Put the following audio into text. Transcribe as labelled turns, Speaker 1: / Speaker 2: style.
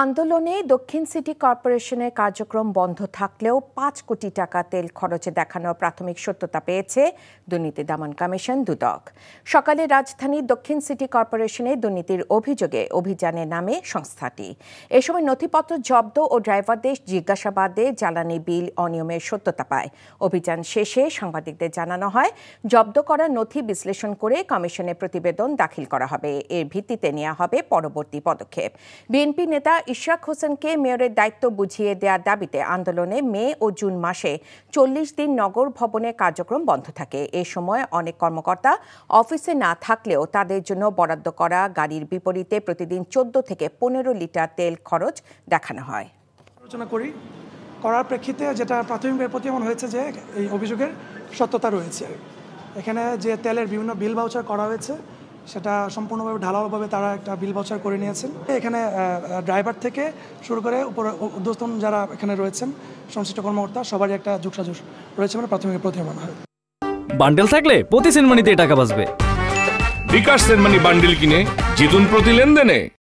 Speaker 1: আন্দোলনে দক্ষিণ সিটি কর্পোরেশনের কার্যক্রম বন্ধ থাকলেও ৫ কোটি টাকা তেল খরচে দেখানোর প্রাথমিক সত্যতা পেয়েছে দুর্নীতি দমন কমিশন দুদক। সকালে রাজধানীর দক্ষিণ সিটি কর্পোরেশনে দুর্নীতির অভিযোগে অভিযানে নামে সংস্থাটি। এ সময় নথিপত্র জব্দ ও ড্রাইভারদের জিজ্ঞাসাবাদে জ্বালানি বিল অনিয়মের সত্যতা পায়। অভিযান শেষে সাংবাদিকদের জানানো হয়, জব্দ করা নথি বিশ্লেষণ করে কমিশনে প্রতিবেদন দাখিল করা হবে। এর ভিত্তিতে নেওয়া হবে পরবর্তী পদক্ষেপ। বিএনপি নেতা ইশরাক হোসেনকে মেয়রের দায়িত্ব বুঝিয়ে দেওয়ার দাবিতে আন্দোলনে মে ও জুন মাসে ৪০ দিন নগর ভবনে কার্যক্রম বন্ধ থাকে। এ সময় অনেক কর্মকর্তা অফিসে না থাকলেও তাদের জন্য বরাদ্দ করা গাড়ির বিপরীতে প্রতিদিন ১৪ থেকে ১৫ লিটার তেল খরচ দেখানো হয়।
Speaker 2: আলোচনা করার প্রেক্ষিতে যেটা প্রাথমিকভাবে প্রতীয়মান হয়েছে যে এই অভিযোগের সত্যতা রয়েছে। এখানে যে তেলের বিভিন্ন বিল ভাউচার করা হয়েছে সেটা সম্পূর্ণভাবে ঢালাওভাবে তারা একটা বিল ভাউচার করে নিয়েছেন। এখানে ড্রাইভার থেকে শুরু করে উপরে ঊর্ধ্বতন যারা এখানে রয়েছেন সংশ্লিষ্ট কর্মকর্তা সবারই একটা যোগসাজশ রয়েছে বলে প্রাথমিক প্রতীয়মান হয়।
Speaker 3: বান্ডেল থাকলে প্রতি সেনমানিতে টাকা বাঁচবে।
Speaker 4: বিকাশ সেনমানি বান্ডেল কিনে জিতুন প্রতি লেনদেনে।